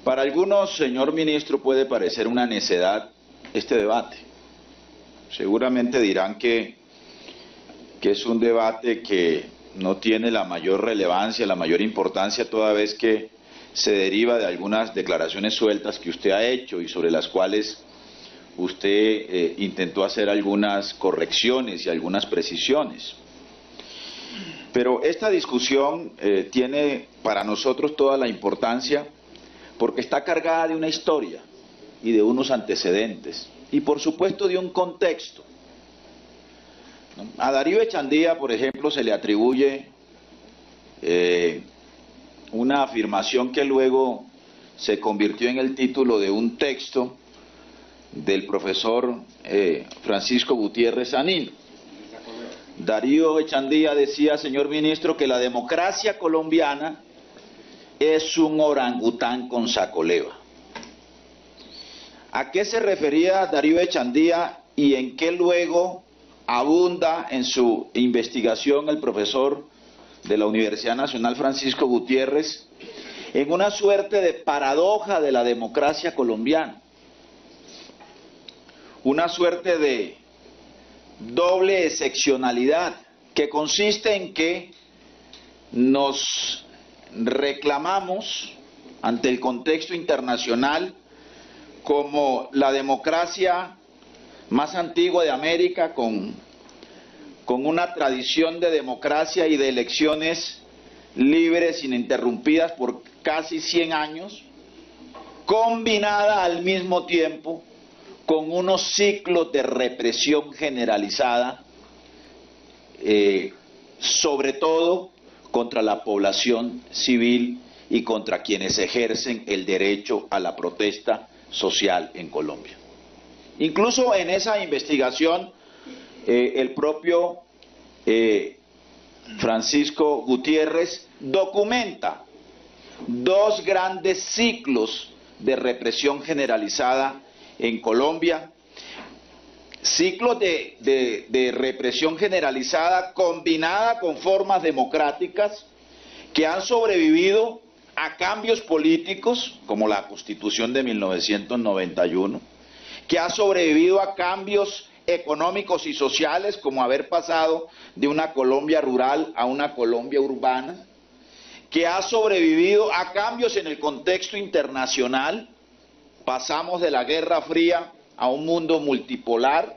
Para algunos, señor ministro, puede parecer una necedad este debate. Seguramente dirán que es un debate que no tiene la mayor relevancia, la mayor importancia, toda vez que se deriva de algunas declaraciones sueltas que usted ha hecho y sobre las cuales usted intentó hacer algunas correcciones y algunas precisiones. Pero esta discusión tiene para nosotros toda la importancia porque está cargada de una historia y de unos antecedentes y por supuesto de un contexto. A Darío Echandía, por ejemplo, se le atribuye una afirmación que luego se convirtió en el título de un texto del profesor Francisco Gutiérrez Sanino. Darío Echandía decía, señor ministro, que la democracia colombiana es un orangután con sacoleva. ¿A qué se refería Darío Echandía y en qué luego abunda en su investigación el profesor de la Universidad Nacional Francisco Gutiérrez? En una suerte de paradoja de la democracia colombiana, una suerte de doble excepcionalidad que consiste en que nos reclamamos ante el contexto internacional como la democracia más antigua de América, con una tradición de democracia y de elecciones libres, ininterrumpidas por casi 100 años, combinada al mismo tiempo con unos ciclos de represión generalizada, sobre todo contra la población civil y contra quienes ejercen el derecho a la protesta social en Colombia. Incluso en esa investigación, el propio Francisco Gutiérrez documenta dos grandes ciclos de represión generalizada en Colombia, ciclos de represión generalizada combinada con formas democráticas que han sobrevivido a cambios políticos, como la Constitución de 1991, que ha sobrevivido a cambios económicos y sociales, como haber pasado de una Colombia rural a una Colombia urbana, que ha sobrevivido a cambios en el contexto internacional. Pasamos de la Guerra Fría a un mundo multipolar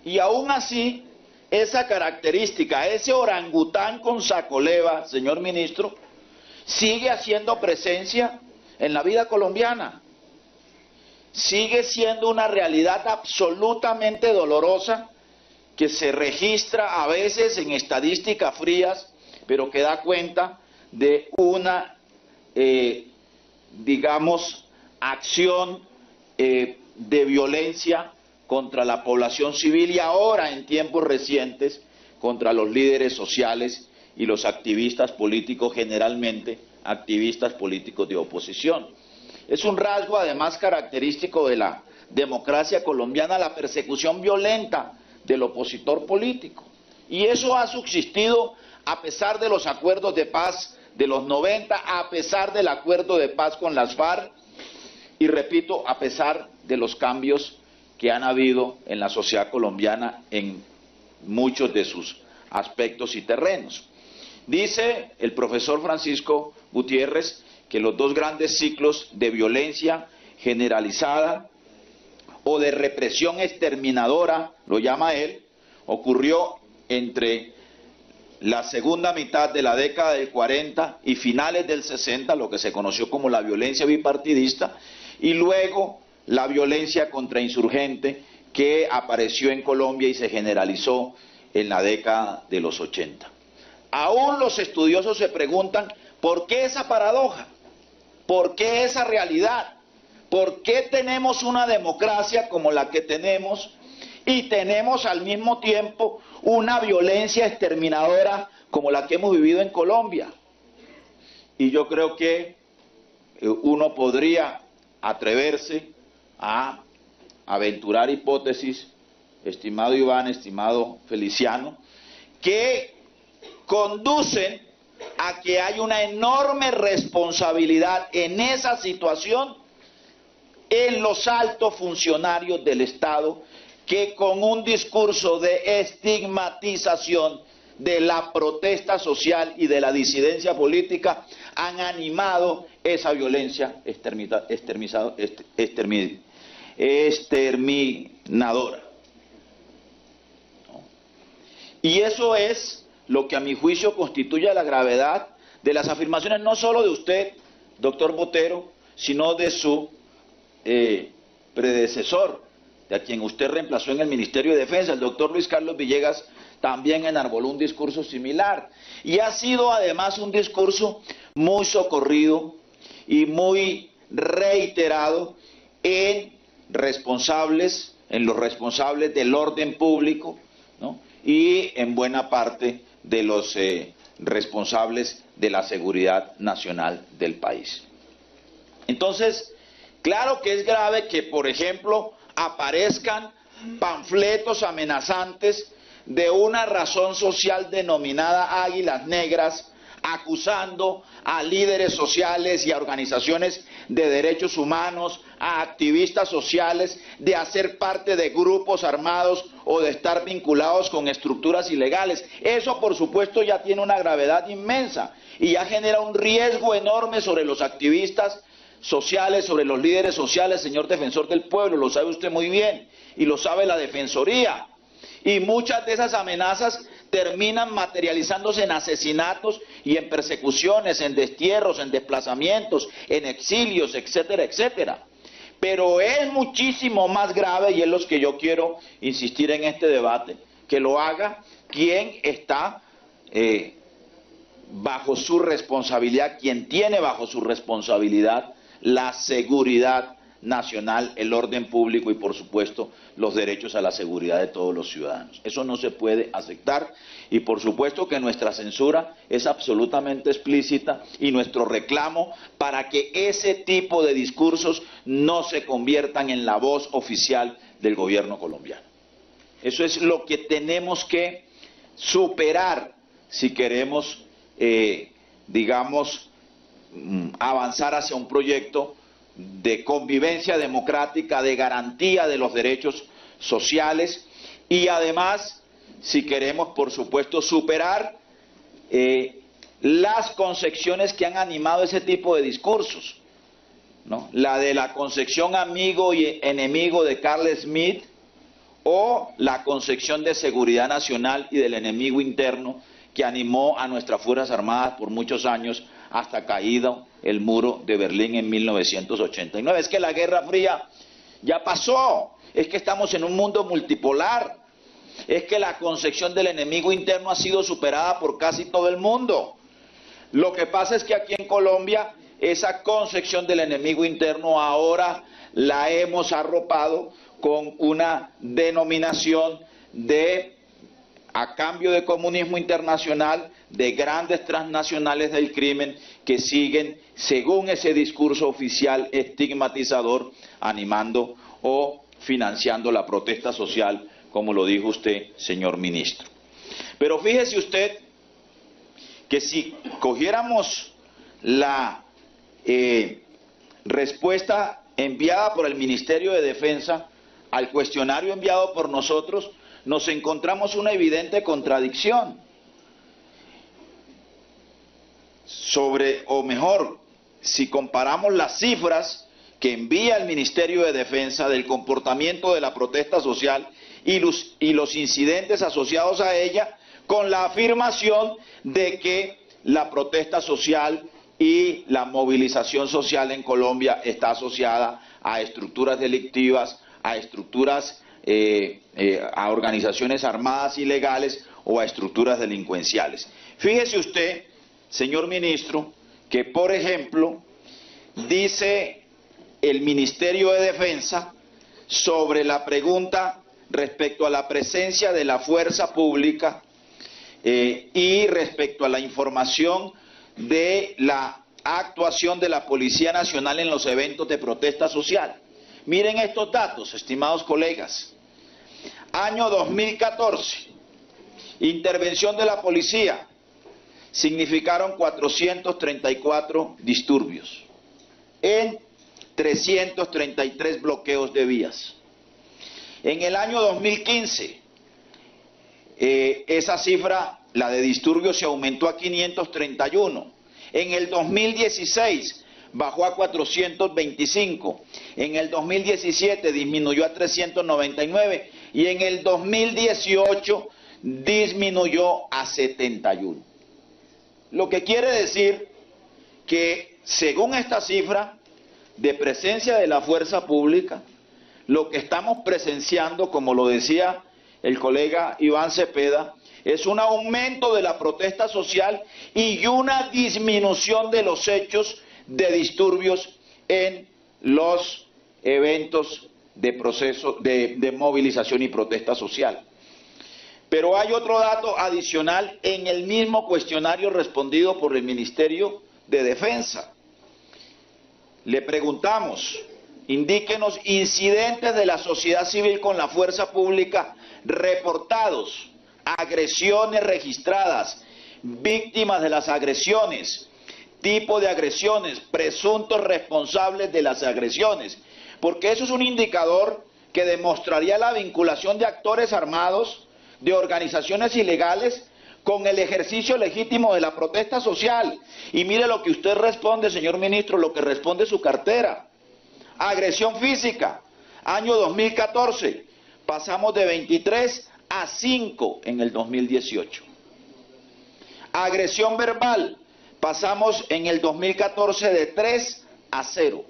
y aún así esa característica, ese orangután con sacoleva, señor ministro, sigue haciendo presencia en la vida colombiana. Sigue siendo una realidad absolutamente dolorosa que se registra a veces en estadísticas frías, pero que da cuenta de una, digamos, acción de violencia contra la población civil y ahora en tiempos recientes contra los líderes sociales y los activistas políticos, generalmente activistas políticos de oposición. Es un rasgo además característico de la democracia colombiana la persecución violenta del opositor político. Y eso ha subsistido a pesar de los acuerdos de paz de los 90, a pesar del acuerdo de paz con las FARC, y repito, a pesar de los cambios que han habido en la sociedad colombiana en muchos de sus aspectos y terrenos. Dice el profesor Francisco Gutiérrez que los dos grandes ciclos de violencia generalizada o de represión exterminadora, lo llama él, ocurrió entre la segunda mitad de la década del 40 y finales del 60, lo que se conoció como la violencia bipartidista, y luego la violencia contrainsurgente que apareció en Colombia y se generalizó en la década de los 80. Aún los estudiosos se preguntan, ¿por qué esa paradoja? ¿Por qué esa realidad? ¿Por qué tenemos una democracia como la que tenemos y tenemos al mismo tiempo una violencia exterminadora como la que hemos vivido en Colombia? Y yo creo que uno podría atreverse a aventurar hipótesis, estimado Iván, estimado Feliciano, que conducen a que hay una enorme responsabilidad en esa situación en los altos funcionarios del Estado, que con un discurso de estigmatización de la protesta social y de la disidencia política han animado esa violencia exterminadora. Y eso es lo que a mi juicio constituye la gravedad de las afirmaciones no solo de usted, doctor Botero, sino de su predecesor, de a quien usted reemplazó en el Ministerio de Defensa, el doctor Luis Carlos Villegas, también enarboló un discurso similar. Y ha sido además un discurso muy socorrido y muy reiterado en los responsables del orden público, ¿no? Y en buena parte de los responsables de la seguridad nacional del país. Entonces, claro que es grave que, por ejemplo, aparezcan panfletos amenazantes de una razón social denominada Águilas Negras, acusando a líderes sociales y a organizaciones de derechos humanos, a activistas sociales, de hacer parte de grupos armados o de estar vinculados con estructuras ilegales. Eso, por supuesto, ya tiene una gravedad inmensa y ya genera un riesgo enorme sobre los activistas sociales, sobre los líderes sociales, señor defensor del pueblo, lo sabe usted muy bien, y lo sabe la Defensoría. Y muchas de esas amenazas terminan materializándose en asesinatos y en persecuciones, en destierros, en desplazamientos, en exilios, etcétera, etcétera. Pero es muchísimo más grave, y es lo que yo quiero insistir en este debate, que lo haga quien está bajo su responsabilidad, quien tiene bajo su responsabilidad la seguridad nacional, el orden público y, por supuesto, los derechos a la seguridad de todos los ciudadanos. Eso no se puede aceptar y, por supuesto, que nuestra censura es absolutamente explícita y nuestro reclamo para que ese tipo de discursos no se conviertan en la voz oficial del gobierno colombiano. Eso es lo que tenemos que superar si queremos, avanzar hacia un proyecto de convivencia democrática, de garantía de los derechos sociales y además, si queremos, por supuesto, superar las concepciones que han animado ese tipo de discursos, ¿no? La de la concepción amigo y enemigo de Carl Schmitt o la concepción de seguridad nacional y del enemigo interno que animó a nuestras Fuerzas Armadas por muchos años hasta caído el muro de Berlín en 1989. Es que la Guerra Fría ya pasó, es que estamos en un mundo multipolar, es que la concepción del enemigo interno ha sido superada por casi todo el mundo. Lo que pasa es que aquí en Colombia esa concepción del enemigo interno ahora la hemos arropado con una denominación de, a cambio de comunismo internacional, de grandes transnacionales del crimen que siguen, según ese discurso oficial estigmatizador, animando o financiando la protesta social, como lo dijo usted, señor ministro. Pero fíjese usted que si cogiéramos la respuesta enviada por el Ministerio de Defensa al cuestionario enviado por nosotros, nos encontramos una evidente contradicción sobre, o mejor, si comparamos las cifras que envía el Ministerio de Defensa del comportamiento de la protesta social y los incidentes asociados a ella, con la afirmación de que la protesta social y la movilización social en Colombia está asociada a estructuras delictivas, a estructuras, a organizaciones armadas ilegales o a estructuras delincuenciales. Fíjese usted, señor ministro, que por ejemplo dice el Ministerio de Defensa sobre la pregunta respecto a la presencia de la fuerza pública y respecto a la información de la actuación de la Policía Nacional en los eventos de protesta social. Miren estos datos, estimados colegas. Año 2014, intervención de la policía, significaron 434 disturbios en 333 bloqueos de vías. En el año 2015, esa cifra, la de disturbios, se aumentó a 531. En el 2016 bajó a 425. En el 2017 disminuyó a 399 y en el 2018 disminuyó a 71. Lo que quiere decir que, según esta cifra de presencia de la fuerza pública, lo que estamos presenciando, como lo decía el colega Iván Cepeda, es un aumento de la protesta social y una disminución de los hechos de disturbios en los eventos de proceso de movilización y protesta social. Pero hay otro dato adicional en el mismo cuestionario respondido por el Ministerio de Defensa. Le preguntamos, indíquenos incidentes de la sociedad civil con la fuerza pública reportados, agresiones registradas, víctimas de las agresiones, tipo de agresiones, presuntos responsables de las agresiones, porque eso es un indicador que demostraría la vinculación de actores armados, de organizaciones ilegales, con el ejercicio legítimo de la protesta social. Y mire lo que usted responde, señor ministro, lo que responde su cartera. Agresión física, año 2014, pasamos de 23 a 5 en el 2018. Agresión verbal, pasamos en el 2014 de 3 a 0.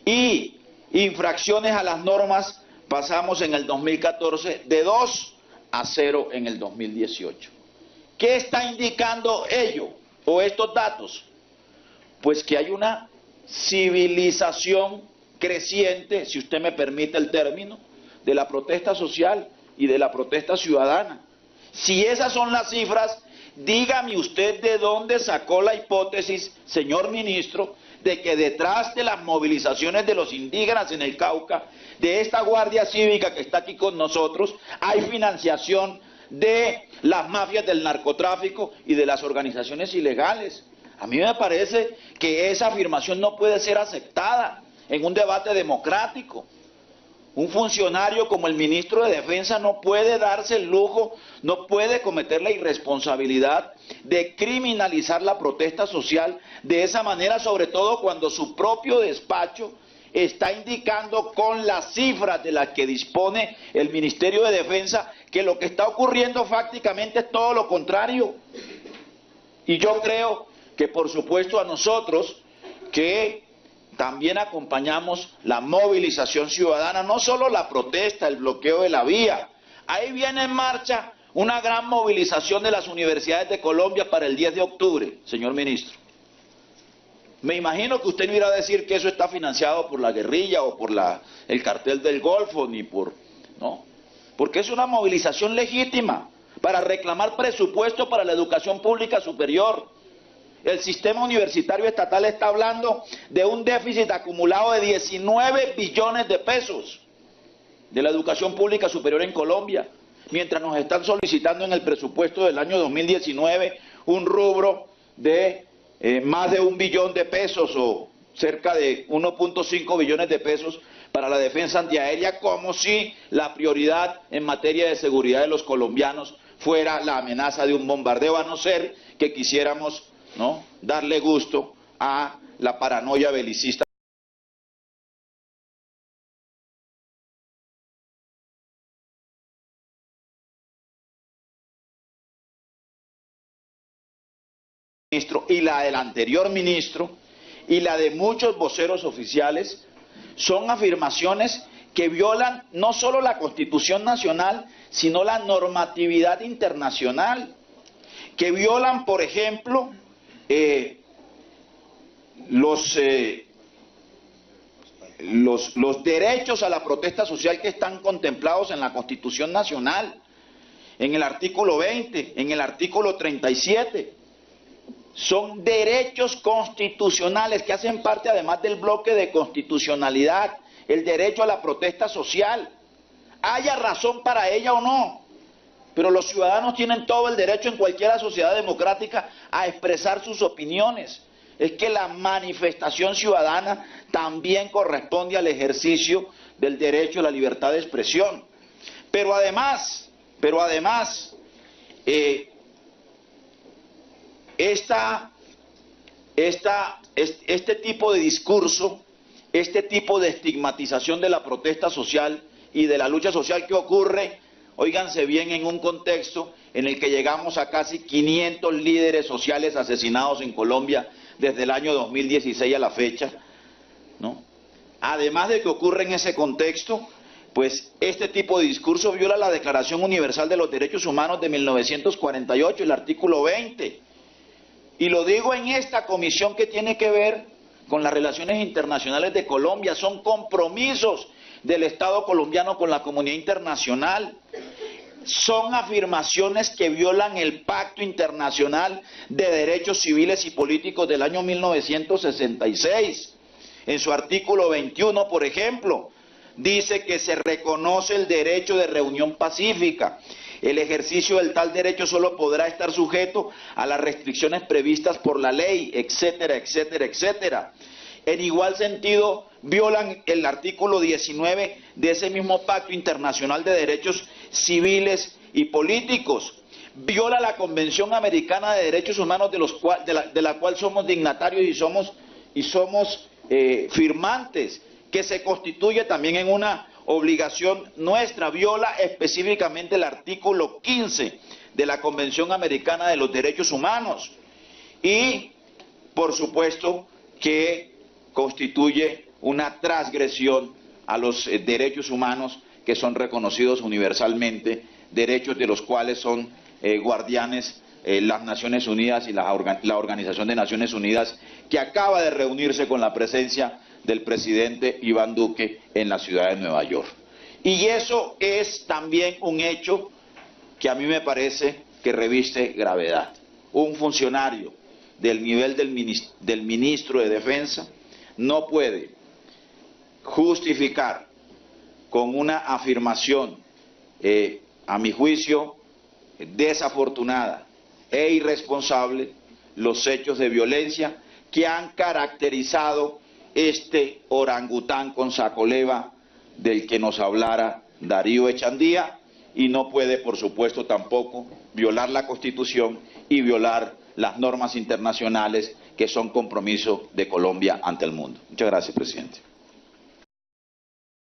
Y infracciones a las normas, pasamos en el 2014 de 2 a 0 en el 2018. ¿Qué está indicando ello o estos datos? Pues que hay una civilización creciente, si usted me permite el término, de la protesta social y de la protesta ciudadana. Si esas son las cifras, dígame usted de dónde sacó la hipótesis, señor ministro, de que detrás de las movilizaciones de los indígenas en el Cauca, de esta Guardia Cívica que está aquí con nosotros, hay financiación de las mafias del narcotráfico y de las organizaciones ilegales. A mí me parece que esa afirmación no puede ser aceptada en un debate democrático. Un funcionario como el ministro de Defensa no puede darse el lujo, no puede cometer la irresponsabilidad de criminalizar la protesta social de esa manera, sobre todo cuando su propio despacho está indicando con las cifras de las que dispone el Ministerio de Defensa que lo que está ocurriendo fácticamente es todo lo contrario. Y yo creo que, por supuesto, a nosotros que también acompañamos la movilización ciudadana, no solo la protesta, el bloqueo de la vía. Ahí viene en marcha una gran movilización de las universidades de Colombia para el 10 de octubre, señor ministro. Me imagino que usted no irá a decir que eso está financiado por la guerrilla o por el cartel del Golfo, ni por... ¿no? Porque es una movilización legítima para reclamar presupuesto para la educación pública superior. El sistema universitario estatal está hablando de un déficit acumulado de 19 billones de pesos de la educación pública superior en Colombia, mientras nos están solicitando en el presupuesto del año 2019 un rubro de más de 1 billón de pesos o cerca de 1.5 billones de pesos para la defensa antiaérea, como si la prioridad en materia de seguridad de los colombianos fuera la amenaza de un bombardeo, a no ser que quisiéramos, ¿no?, darle gusto a la paranoia belicista. Y la del anterior ministro y la de muchos voceros oficiales son afirmaciones que violan no solo la Constitución Nacional, sino la normatividad internacional, que violan, por ejemplo, los derechos a la protesta social que están contemplados en la Constitución Nacional, en el artículo 20, en el artículo 37. Son derechos constitucionales que hacen parte además del bloque de constitucionalidad, el derecho a la protesta social, haya razón para ella o no. Pero los ciudadanos tienen todo el derecho en cualquier sociedad democrática a expresar sus opiniones. Es que la manifestación ciudadana también corresponde al ejercicio del derecho a la libertad de expresión. Pero además, este tipo de discurso, este tipo de estigmatización de la protesta social y de la lucha social que ocurre, óiganse bien, en un contexto en el que llegamos a casi 500 líderes sociales asesinados en Colombia desde el año 2016 a la fecha, ¿no? Además de que ocurre en ese contexto, pues este tipo de discurso viola la Declaración Universal de los Derechos Humanos de 1948, el artículo 20. Y lo digo en esta comisión que tiene que ver con las relaciones internacionales de Colombia, son compromisos del Estado colombiano con la comunidad internacional. Son afirmaciones que violan el Pacto Internacional de Derechos Civiles y Políticos del año 1966. En su artículo 21, por ejemplo, dice que se reconoce el derecho de reunión pacífica. El ejercicio del tal derecho solo podrá estar sujeto a las restricciones previstas por la ley, etcétera, etcétera, etcétera. En igual sentido, violan el artículo 19 de ese mismo Pacto Internacional de Derechos Civiles y Políticos. Viola la Convención Americana de Derechos Humanos de la cual somos dignatarios y somos firmantes, que se constituye también en una obligación nuestra. Viola específicamente el artículo 15 de la Convención Americana de los Derechos Humanos y, por supuesto, que constituye una transgresión a los derechos humanos que son reconocidos universalmente, derechos de los cuales son guardianes las Naciones Unidas y la Organización de Naciones Unidas, que acaba de reunirse con la presencia del presidente Iván Duque en la ciudad de Nueva York. Y eso es también un hecho que a mí me parece que reviste gravedad. Un funcionario del nivel del ministro de Defensa no puede justificar con una afirmación, a mi juicio, desafortunada e irresponsable, los hechos de violencia que han caracterizado este orangután con saco leva del que nos hablara Darío Echandía, y no puede, por supuesto, tampoco violar la Constitución y violar las normas internacionales que son compromiso de Colombia ante el mundo. Muchas gracias, presidente.